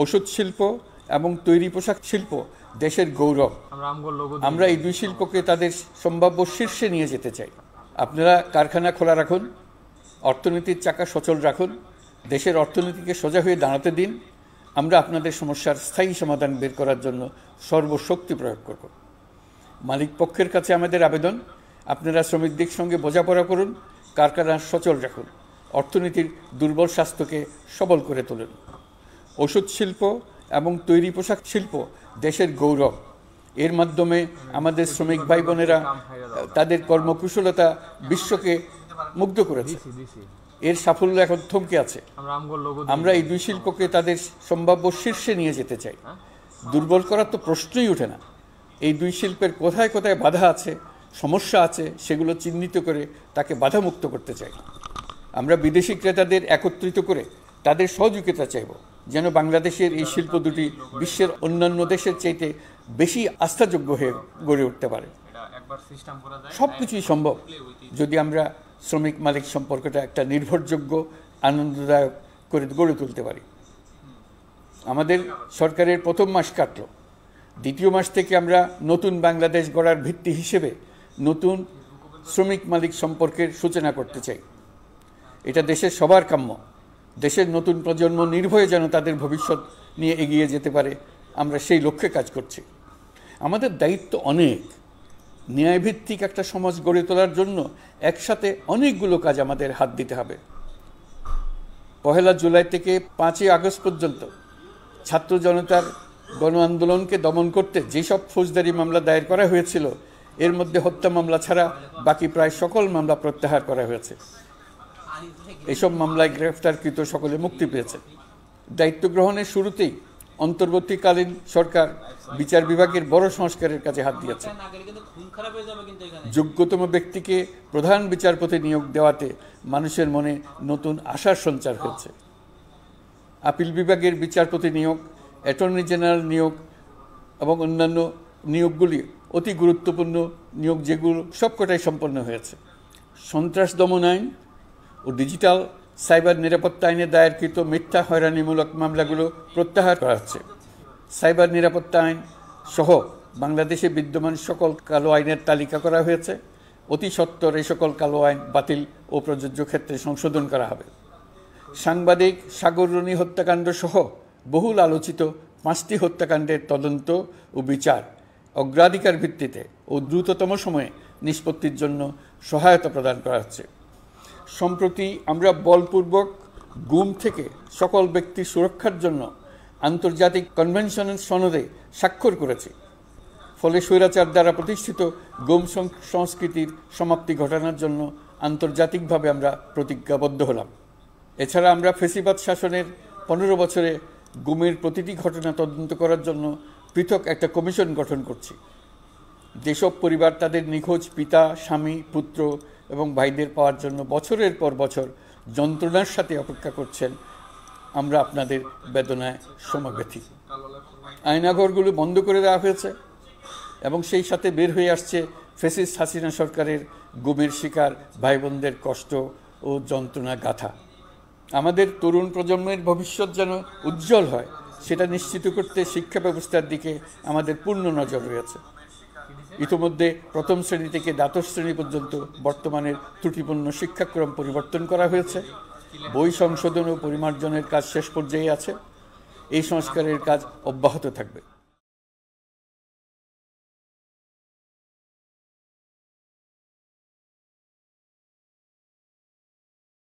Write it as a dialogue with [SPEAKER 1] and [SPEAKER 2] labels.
[SPEAKER 1] ওষুধ শিল্প এবং তৈরি পোশাক শিল্প দেশের গৌরব। আমরা এই দুই শিল্পকে তাদের সম্ভাব্য শীর্ষে নিয়ে যেতে চাই। আপনারা কারখানা খোলা রাখুন, অর্থনীতির চাকা সচল রাখুন, দেশের অর্থনীতিকে সোজা হয়ে দাঁড়াতে দিন। আমরা আপনাদের সমস্যার স্থায়ী সমাধান বের করার জন্য সর্বশক্তি প্রয়োগ করব। মালিক পক্ষের কাছে আমাদের আবেদন, আপনারা শ্রমিকদের সঙ্গে বোঝাপড়া করুন, কারখানা সচল রাখুন, অর্থনীতির দুর্বল স্বাস্থ্যকে সবল করে তুলুন। ওষুধ শিল্প এবং তৈরি পোশাক শিল্প দেশের গৌরব। এর মাধ্যমে আমাদের শ্রমিক ভাই বোনেরা তাদের কর্মকুশলতা বিশ্বকে মুগ্ধ করেছে। এর সাফল্য এখন থমকে আছে। আমরা এই দুই শিল্পকে তাদের সম্ভাব্য শীর্ষে নিয়ে যেতে চাই। দুর্বল করার তো প্রশ্নই ওঠে না। এই দুই শিল্পের কোথায় কোথায় বাধা আছে, সমস্যা আছে, সেগুলো চিহ্নিত করে তাকে বাধামুক্ত করতে চাই। আমরা বিদেশি ক্রেতাদের একত্রিত করে তাদের সহযোগিতা চাইব, যেন বাংলাদেশের এই শিল্প দুটি বিশ্বের অন্যান্য দেশের চাইতে বেশি আস্থাযোগ্য হয়ে গড়ে উঠতে পারে। সব কিছুই সম্ভব যদি আমরা শ্রমিক মালিক সম্পর্কটা একটা নির্ভরযোগ্য, আনন্দদায়ক করে গড়ে তুলতে পারি। আমাদের সরকারের প্রথম মাস কাটল, দ্বিতীয় মাস থেকে আমরা নতুন বাংলাদেশ গড়ার ভিত্তি হিসেবে নতুন শ্রমিক মালিক সম্পর্কের সূচনা করতে চাই। এটা দেশের সবার কাম্য। দেশের নতুন প্রজন্ম নির্ভয়ে যেন তাদের ভবিষ্যৎ নিয়ে এগিয়ে যেতে পারে, আমরা সেই লক্ষ্যে কাজ করছি। আমাদের দায়িত্ব অনেক। ন্যায়ভিত্তিক একটা সমাজ গড়ে তোলার জন্য একসাথে অনেকগুলো কাজ আমাদের হাত দিতে হবে। 1 জুলাই থেকে 5 আগস্ট পর্যন্ত ছাত্র জনতার গণ আন্দোলনকে দমন করতে যেসব ফৌজদারি মামলা দায়ের করা হয়েছিল, এর মধ্যে হত্যা মামলা ছাড়া বাকি প্রায় সকল মামলা প্রত্যাহার করা হয়েছে। এসব মামলায় গ্রেফতারকৃত সকলে মুক্তি পেয়েছে। দায়িত্ব গ্রহণের শুরুতেই অন্তর্বর্তীকালীন সরকার বিচার বিভাগের বড় সংস্কারের কাজে হাত দিয়েছে। যোগ্যতম ব্যক্তিকে প্রধান বিচারপতি নিয়োগ দেওয়াতে মানুষের মনে নতুন আশার সঞ্চার হয়েছে। আপিল বিভাগের বিচারপতি নিয়োগ, অ্যাটর্নি জেনারেল নিয়োগ এবং অন্যান্য নিয়োগগুলি অতি গুরুত্বপূর্ণ নিয়োগ, যেগুলো সবকটাই সম্পন্ন হয়েছে। সন্ত্রাস দমন আইন ও ডিজিটাল সাইবার নিরাপত্তা আইনে দায়েরকৃত মিথ্যা হয়রানিমূলক মামলাগুলো প্রত্যাহার করা হচ্ছে। সাইবার নিরাপত্তা আইন সহ বাংলাদেশে বিদ্যমান সকল কালো আইনের তালিকা করা হয়েছে। অতি সত্বর এই সকল কালো আইন বাতিল ও প্রযোজ্য ক্ষেত্রে সংশোধন করা হবে। সাংবাদিক সাগর রনি হত্যাকাণ্ড সহ বহুল আলোচিত 5টি হত্যাকাণ্ডের তদন্ত ও বিচার অগ্রাধিকার ভিত্তিতে ও দ্রুততম সময়ে নিষ্পত্তির জন্য সহায়তা প্রদান করা হচ্ছে। সম্প্রতি আমরা বলপূর্বক গুম থেকে সকল ব্যক্তির সুরক্ষার জন্য আন্তর্জাতিক কনভেনশনের সনদে স্বাক্ষর করেছি। ফলে স্বৈরাচার দ্বারা প্রতিষ্ঠিত গুম সংস্কৃতির সমাপ্তি ঘটানোর জন্য আন্তর্জাতিকভাবে আমরা প্রতিজ্ঞাবদ্ধ হলাম। এছাড়া আমরা ফ্যাসিবাদ শাসনের 15 বছরে গুমের প্রতিটি ঘটনা তদন্ত করার জন্য পৃথক একটা কমিশন গঠন করছি। যেসব পরিবার তাদের নিখোঁজ পিতা, স্বামী, পুত্র এবং ভাইদের পাওয়ার জন্য বছরের পর বছর যন্ত্রণার সাথে অপেক্ষা করছেন, আমরা আপনাদের বেদনায় সমব্যথী। আয়নাঘরগুলো বন্ধ করে দেওয়া হয়েছে এবং সেই সাথে বের হয়ে আসছে ফ্যাসিস্ট হাসিনা সরকারের গুমের শিকার ভাই বোনদের কষ্ট ও যন্ত্রণা গাথা। আমাদের তরুণ প্রজন্মের ভবিষ্যৎ যেন উজ্জ্বল হয়, সেটা নিশ্চিত করতে শিক্ষা ব্যবস্থার দিকে আমাদের পূর্ণ নজর রয়েছে। ইতিমধ্যে প্রথম শ্রেণী থেকে দ্বাদশ শ্রেণী পর্যন্ত বর্তমানের ত্রুটিপূর্ণ শিক্ষাক্রম পরিবর্তন করা হয়েছে। বই সংশোধন ও পরিমার্জনের কাজ শেষ পর্যায়ে আছে। এই সংস্কারের কাজ অব্যাহত থাকবে।